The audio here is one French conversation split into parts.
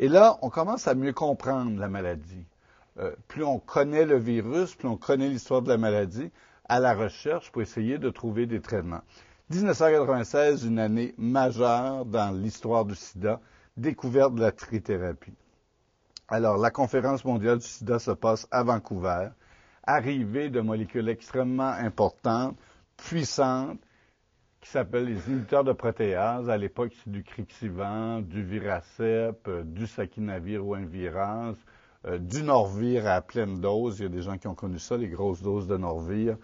Et là, on commence à mieux comprendre la maladie. Plus on connaît le virus, plus on connaît l'histoire de la maladie, à la recherche pour essayer de trouver des traitements. 1996, une année majeure dans l'histoire du sida, découverte de la trithérapie. Alors, la conférence mondiale du sida se passe à Vancouver, arrivée de molécules extrêmement importantes, puissantes, qui s'appellent les inhibiteurs de protéases. À l'époque, c'est du Crixivan, du Viracep, du Sakinavir ou Enviraz, du Norvir à pleine dose. Il y a des gens qui ont connu ça, les grosses doses de Norvir,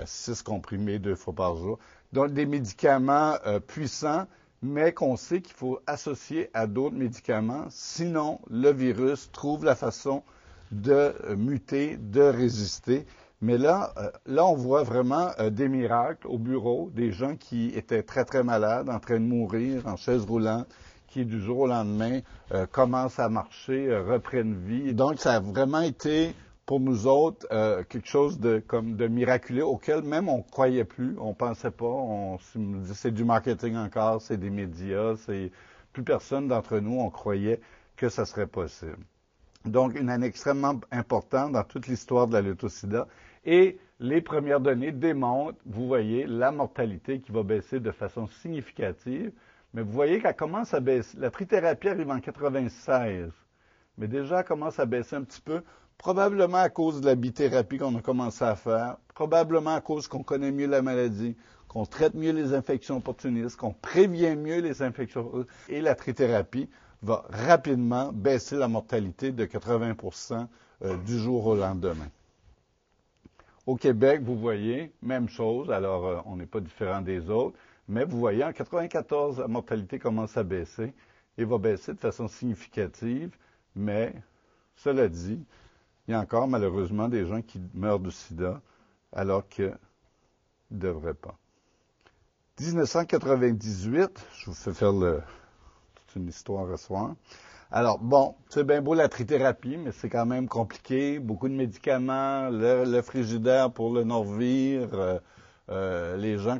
6 comprimés 2 fois par jour. Donc, des médicaments puissants, mais qu'on sait qu'il faut associer à d'autres médicaments. Sinon, le virus trouve la façon de muter, de résister. Mais là, on voit vraiment des miracles au bureau, des gens qui étaient très, très malades, en train de mourir, en chaise roulante, qui du jour au lendemain commencent à marcher, reprennent vie. Donc, ça a vraiment été, pour nous autres, quelque chose de miraculeux auquel même on ne croyait plus, on ne pensait pas, c'est du marketing encore, c'est des médias, plus personne d'entre nous, on croyait que ça serait possible. Donc, une année extrêmement importante dans toute l'histoire de la lutte au sida. Et les premières données démontrent, vous voyez, la mortalité qui va baisser de façon significative. Mais vous voyez qu'elle commence à baisser. La trithérapie arrive en 96. Mais déjà, elle commence à baisser un petit peu, probablement à cause de la bithérapie qu'on a commencé à faire, probablement à cause qu'on connaît mieux la maladie, qu'on traite mieux les infections opportunistes, qu'on prévient mieux les infections. Et la trithérapie va rapidement baisser la mortalité de 80% du jour au lendemain. Au Québec, vous voyez, même chose, alors on n'est pas différent des autres, mais vous voyez, en 1994, la mortalité commence à baisser et va baisser de façon significative, mais cela dit, il y a encore malheureusement des gens qui meurent du sida alors qu'ils ne devraient pas. 1998, je vous fais faire toute une histoire à soir. Alors, bon, c'est bien beau la trithérapie, mais c'est quand même compliqué. Beaucoup de médicaments, le frigidaire pour le Norvir, les gens,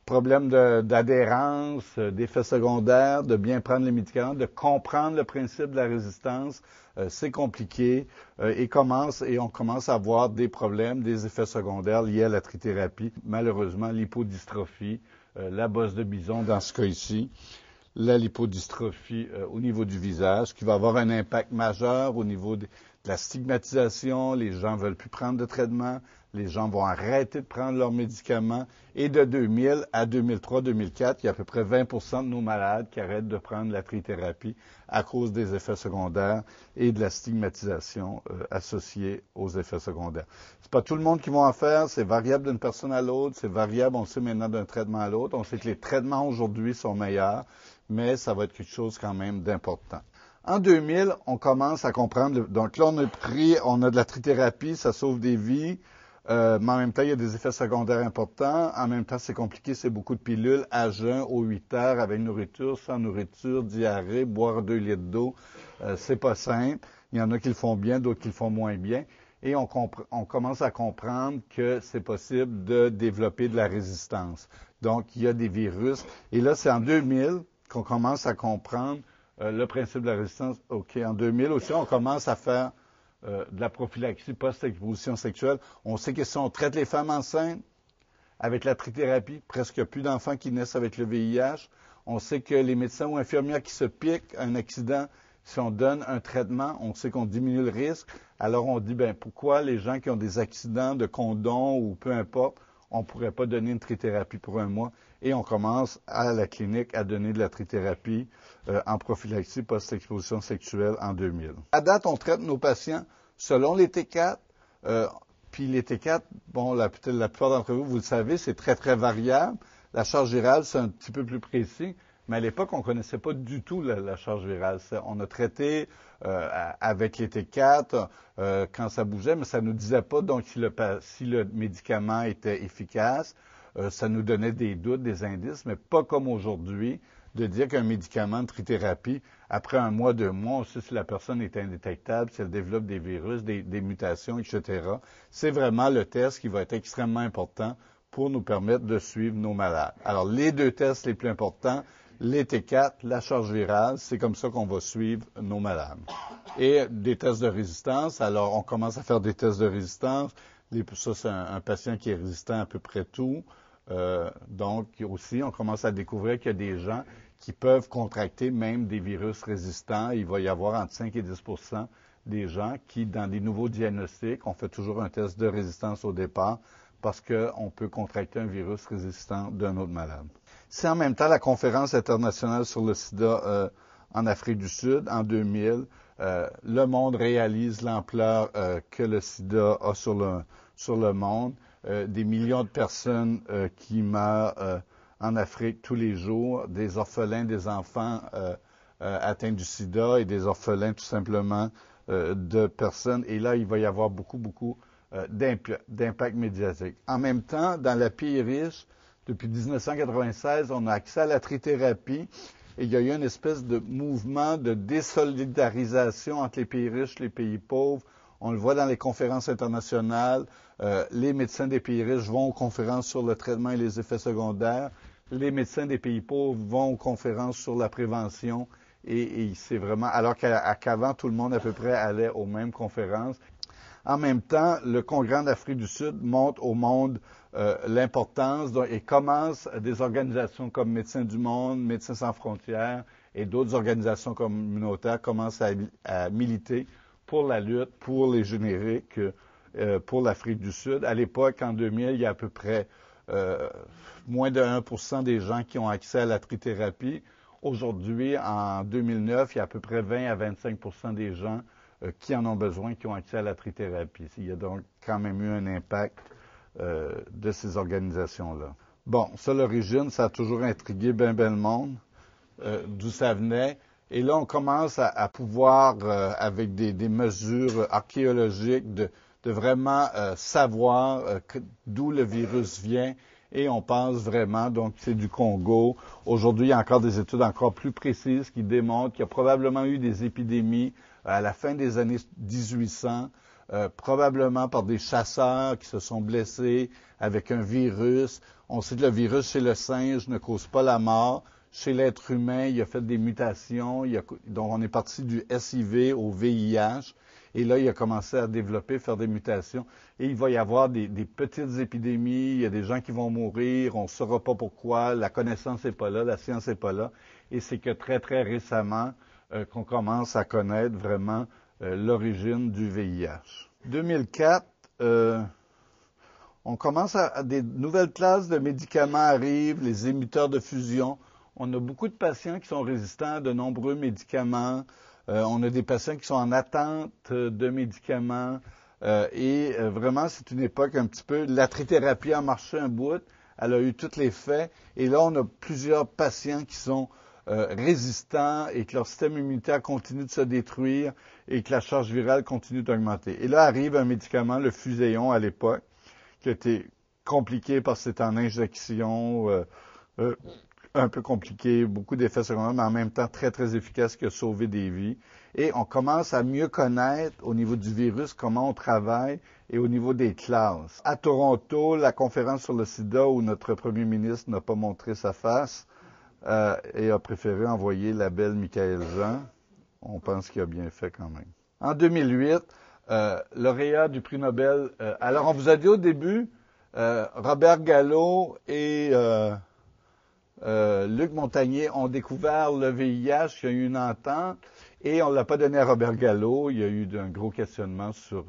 problèmes d'adhérence, d'effets secondaires, de bien prendre les médicaments, de comprendre le principe de la résistance, c'est compliqué et on commence à avoir des problèmes, des effets secondaires liés à la trithérapie. Malheureusement, l'hypodystrophie, la bosse de bison dans ce cas ici, la lipodystrophie au niveau du visage, qui va avoir un impact majeur au niveau de la stigmatisation. Les gens ne veulent plus prendre de traitement. Les gens vont arrêter de prendre leurs médicaments. Et de 2000 à 2003-2004, il y a à peu près 20% de nos malades qui arrêtent de prendre la trithérapie à cause des effets secondaires et de la stigmatisation associée aux effets secondaires. C'est pas tout le monde qui va en faire. C'est variable d'une personne à l'autre. C'est variable, on sait maintenant, d'un traitement à l'autre. On sait que les traitements aujourd'hui sont meilleurs, mais ça va être quelque chose quand même d'important. En 2000, on commence à comprendre. Donc là, on a de la trithérapie, ça sauve des vies. Mais en même temps, il y a des effets secondaires importants. En même temps, c'est compliqué, c'est beaucoup de pilules à jeun, aux 8 heures, avec nourriture, sans nourriture, diarrhée, boire 2 litres d'eau. C'est pas simple. Il y en a qui le font bien, d'autres qui le font moins bien. Et on commence à comprendre que c'est possible de développer de la résistance. Donc, il y a des virus. Et là, c'est en 2000 qu'on commence à comprendre le principe de la résistance. OK, en 2000 aussi, on commence à faire de la prophylaxie post-exposition sexuelle. On sait que si on traite les femmes enceintes avec la trithérapie, presque plus d'enfants qui naissent avec le VIH. On sait que les médecins ou infirmières qui se piquent un accident, si on donne un traitement, on sait qu'on diminue le risque. Alors on dit, pourquoi les gens qui ont des accidents de condom ou peu importe, on ne pourrait pas donner une trithérapie pour un mois? Et on commence à la clinique à donner de la trithérapie en prophylaxie post-exposition sexuelle en 2000. À date, on traite nos patients selon les T4. Puis les T4, la plupart d'entre vous, vous le savez, c'est très, très variable. La charge virale, c'est un petit peu plus précis. Mais à l'époque, on ne connaissait pas du tout la charge virale. On a traité avec les T4 quand ça bougeait, mais ça ne nous disait pas donc si le médicament était efficace. Ça nous donnait des doutes, des indices, mais pas comme aujourd'hui, de dire qu'un médicament de trithérapie, après 1 mois, 2 mois, on sait si la personne est indétectable, si elle développe des virus, des mutations, etc. C'est vraiment le test qui va être extrêmement important pour nous permettre de suivre nos malades. Alors, les 2 tests les plus importants, les T4, la charge virale, c'est comme ça qu'on va suivre nos malades. Et des tests de résistance, alors on commence à faire des tests de résistance. Ça, c'est un patient qui est résistant à peu près tout. Donc aussi, on commence à découvrir qu'il y a des gens qui peuvent contracter même des virus résistants. Il va y avoir entre 5 et 10 des gens qui, dans des nouveaux diagnostics, on fait toujours un test de résistance au départ parce qu'on peut contracter un virus résistant d'un autre malade. C'est en même temps la conférence internationale sur le sida en Afrique du Sud en 2000. Le monde réalise l'ampleur que le sida a sur le monde. Des millions de personnes qui meurent en Afrique tous les jours, des orphelins, des enfants atteints du sida et des orphelins tout simplement de personnes. Et là, il va y avoir beaucoup d'impact médiatique. En même temps, dans les pays riches, depuis 1996, on a accès à la trithérapie et il y a eu une espèce de mouvement de désolidarisation entre les pays riches et les pays pauvres. On le voit dans les conférences internationales. Les médecins des pays riches vont aux conférences sur le traitement et les effets secondaires. Les médecins des pays pauvres vont aux conférences sur la prévention. Et c'est vraiment... Alors qu'avant, tout le monde à peu près allait aux mêmes conférences. En même temps, le Congrès d'Afrique du Sud montre au monde l'importance et commence des organisations comme Médecins du Monde, Médecins sans frontières et d'autres organisations communautaires commencent à militer pour la lutte, pour les génériques, pour l'Afrique du Sud. À l'époque, en 2000, il y a à peu près moins de 1% des gens qui ont accès à la trithérapie. Aujourd'hui, en 2009, il y a à peu près 20 à 25% des gens qui en ont besoin, qui ont accès à la trithérapie. Il y a donc quand même eu un impact de ces organisations-là. Bon, ça, l'origine, ça a toujours intrigué bien le monde, d'où ça venait. Et là, on commence à pouvoir, avec des mesures archéologiques, de vraiment savoir d'où le virus vient. Et on pense vraiment, donc c'est du Congo. Aujourd'hui, il y a encore des études encore plus précises qui démontrent qu'il y a probablement eu des épidémies à la fin des années 1800, probablement par des chasseurs qui se sont blessés avec un virus. On sait que le virus chez le singe ne cause pas la mort. Chez l'être humain, il a fait des mutations. Donc, on est parti du SIV au VIH. Et là, il a commencé à développer, faire des mutations. Et il va y avoir des petites épidémies. Il y a des gens qui vont mourir. On ne saura pas pourquoi. La connaissance n'est pas là. La science n'est pas là. Et c'est que très, très récemment qu'on commence à connaître vraiment l'origine du VIH. 2004, on commence à des nouvelles classes de médicaments arrivent, les émetteurs de fusion. On a beaucoup de patients qui sont résistants à de nombreux médicaments. On a des patients qui sont en attente de médicaments. Et vraiment, c'est une époque un petit peu... La trithérapie a marché un bout. Elle a eu tous les faits. Et là, on a plusieurs patients qui sont résistants et que leur système immunitaire continue de se détruire et que la charge virale continue d'augmenter. Et là arrive un médicament, le Fuséon à l'époque, qui a été compliqué parce que c'est en injection, un peu compliqué, beaucoup d'effets secondaires, mais en même temps très, très efficace qui a sauvé des vies. Et on commence à mieux connaître au niveau du virus comment on travaille et au niveau des classes. À Toronto, la conférence sur le sida où notre premier ministre n'a pas montré sa face et a préféré envoyer la belle Michaëlle Jean. On pense qu'il a bien fait quand même. En 2008, lauréat du prix Nobel. Alors, on vous a dit au début, Robert Gallo et Luc Montagnier ont découvert le VIH, il y a eu une entente, et on ne l'a pas donné à Robert Gallo. Il y a eu un gros questionnement sur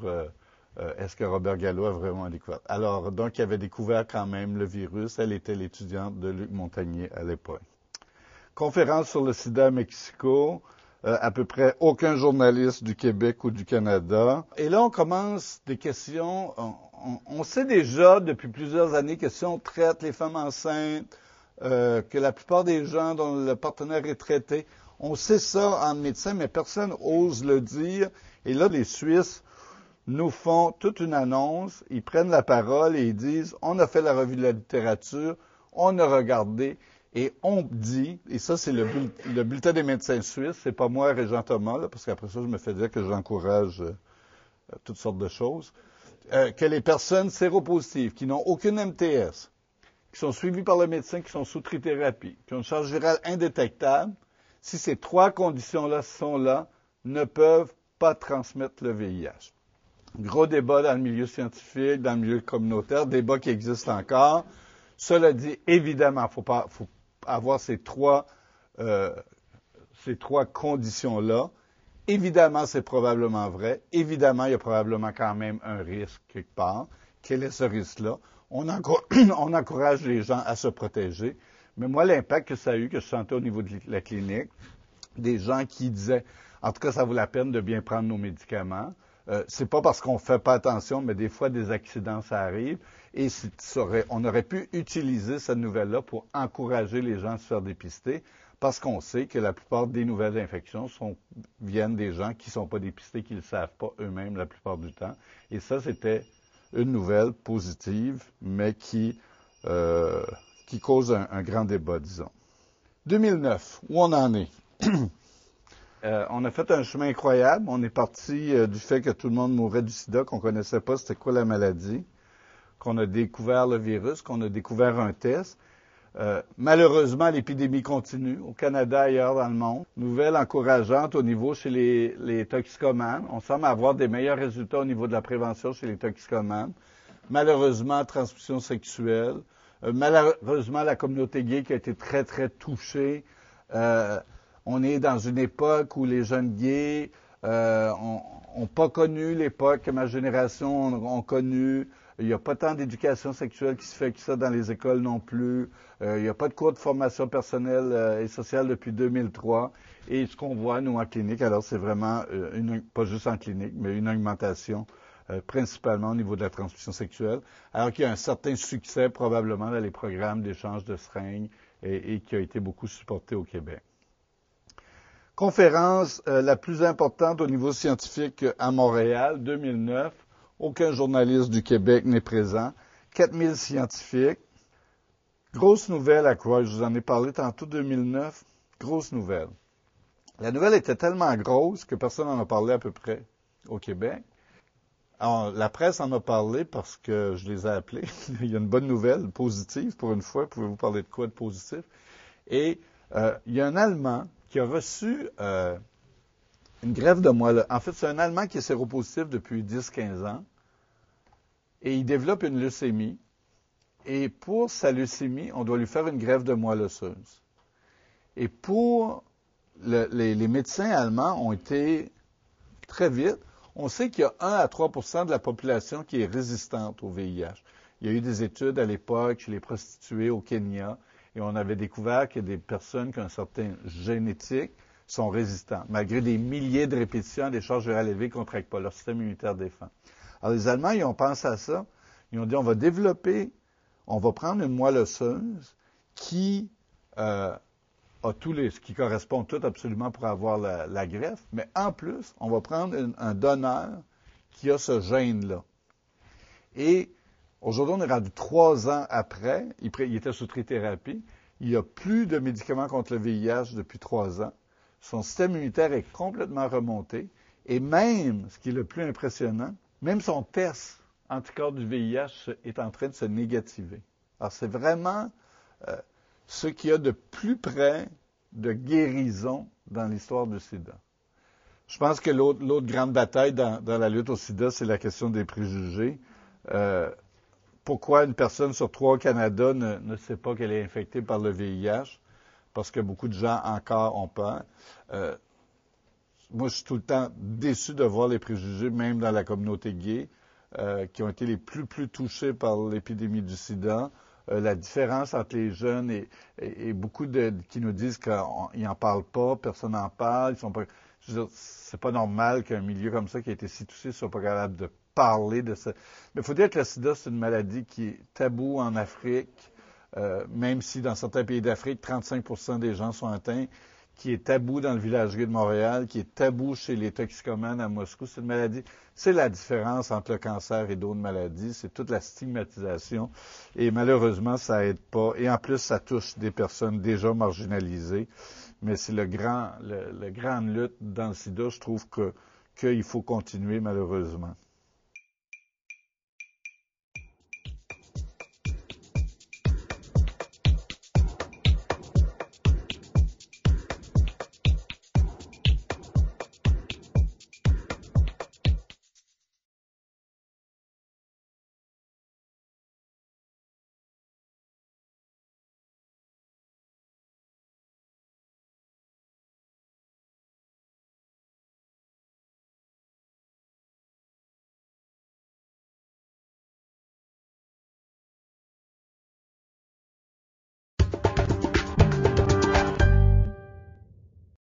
est-ce que Robert Gallo a vraiment découvert. Alors, donc, il avait découvert quand même le virus. Elle était l'étudiante de Luc Montagnier à l'époque. Conférence sur le sida à Mexico. À peu près aucun journaliste du Québec ou du Canada. Et là, on commence des questions. On sait déjà depuis plusieurs années que si on traite les femmes enceintes, que la plupart des gens dont le partenaire est traité, on sait ça en médecin, mais personne n'ose le dire. Et là, les Suisses nous font toute une annonce. Ils prennent la parole et ils disent, on a fait la revue de la littérature, on a regardé. Et on dit, et ça c'est le bulletin des médecins suisses, c'est pas moi, Régent Thomas, là, parce qu'après ça je me fais dire que j'encourage toutes sortes de choses, que les personnes séropositives qui n'ont aucune MTS, qui sont suivis par le médecin, qui sont sous trithérapie, qui ont une charge virale indétectable, si ces 3 conditions-là sont là, ne peuvent pas transmettre le VIH. Gros débat dans le milieu scientifique, dans le milieu communautaire, débat qui existe encore. Cela dit, évidemment, faut avoir ces trois conditions-là. Évidemment, c'est probablement vrai. Évidemment, il y a probablement quand même un risque quelque part. Quel est ce risque-là? On encourage les gens à se protéger. Mais moi, l'impact que ça a eu, que je sentais au niveau de la clinique, des gens qui disaient, en tout cas, ça vaut la peine de bien prendre nos médicaments. C'est pas parce qu'on fait pas attention, mais des fois, des accidents, ça arrive. Et on aurait pu utiliser cette nouvelle-là pour encourager les gens à se faire dépister, parce qu'on sait que la plupart des nouvelles infections viennent des gens qui ne sont pas dépistés, qui ne le savent pas eux-mêmes la plupart du temps. Et ça, c'était une nouvelle positive, mais qui cause un grand débat, disons. 2009, où on en est? On a fait un chemin incroyable. On est parti du fait que tout le monde mourait du sida, qu'on ne connaissait pas c'était quoi la maladie, qu'on a découvert le virus, qu'on a découvert un test. Malheureusement, l'épidémie continue au Canada et ailleurs dans le monde. Nouvelle encourageante au niveau chez les toxicomanes. On semble avoir des meilleurs résultats au niveau de la prévention chez les toxicomanes. Malheureusement, transmission sexuelle. Malheureusement, la communauté gay qui a été très, très touchée. On est dans une époque où les jeunes gays ont pas connu l'époque que ma génération ont connu. Il n'y a pas tant d'éducation sexuelle qui se fait que ça dans les écoles non plus. Il n'y a pas de cours de formation personnelle et sociale depuis 2003. Et ce qu'on voit, nous, en clinique, alors c'est vraiment, pas juste en clinique, mais une augmentation principalement au niveau de la transmission sexuelle, alors qu'il y a un certain succès probablement dans les programmes d'échange de seringues et qui a été beaucoup supporté au Québec. Conférence la plus importante au niveau scientifique à Montréal, 2009. Aucun journaliste du Québec n'est présent. 4000 scientifiques. Grosse nouvelle à quoi? Je vous en ai parlé tantôt, 2009. Grosse nouvelle. La nouvelle était tellement grosse que personne n'en a parlé à peu près au Québec. Alors, la presse en a parlé parce que je les ai appelés. Il y a une bonne nouvelle, positive pour une fois. Pouvez-vous parler de quoi de positif? Et il y a un Allemand qui a reçu une greffe de moelle. En fait, c'est un Allemand qui est séropositif depuis 10-15 ans. Et il développe une leucémie. Et pour sa leucémie, on doit lui faire une greffe de moelle osseuse. Et pour les médecins allemands ont été très vite. On sait qu'il y a 1 à 3 % de la population qui est résistante au VIH. Il y a eu des études à l'époque chez les prostituées au Kenya, et on avait découvert que des personnes qui ont un certain génétique sont résistantes. Malgré des milliers de répétitions, des charges virales élevées, ils ne contractent pas. Leur système immunitaire défend. Alors les Allemands, ils ont pensé à ça. Ils ont dit, on va prendre une moelle osseuse qui a qui correspond tout absolument pour avoir la greffe, mais en plus, on va prendre un donneur qui a ce gène-là. Et aujourd'hui, on est rendu 3 ans après, il était sous trithérapie, il n'y a plus de médicaments contre le VIH depuis 3 ans. Son système immunitaire est complètement remonté, et même, ce qui est le plus impressionnant, même son test anticorps du VIH est en train de se négativer. Alors, c'est vraiment ce qu'il y a de plus près de guérison dans l'histoire du sida. Je pense que l'autre grande bataille dans la lutte au sida, c'est la question des préjugés. Pourquoi une personne sur 3 au Canada ne sait pas qu'elle est infectée par le VIH? Parce que beaucoup de gens encore ont peur. Moi, je suis tout le temps déçu de voir les préjugés, même dans la communauté gay, qui ont été les plus touchés par l'épidémie du sida. La différence entre les jeunes et beaucoup qui nous disent qu'ils n'en parlent pas, personne n'en parle, ils sont pas. Je veux dire, c'est pas normal qu'un milieu comme ça qui a été si touché soit pas capable de parler de ça. Mais il faut dire que le sida, c'est une maladie qui est taboue en Afrique, même si dans certains pays d'Afrique, 35% des gens sont atteints, qui est tabou dans le village gay de Montréal, qui est tabou chez les toxicomanes à Moscou. C'est une maladie. C'est la différence entre le cancer et d'autres maladies. C'est toute la stigmatisation. Et malheureusement, ça aide pas. Et en plus, ça touche des personnes déjà marginalisées. Mais c'est le grande lutte dans le sida. Je trouve qu'il faut continuer, malheureusement.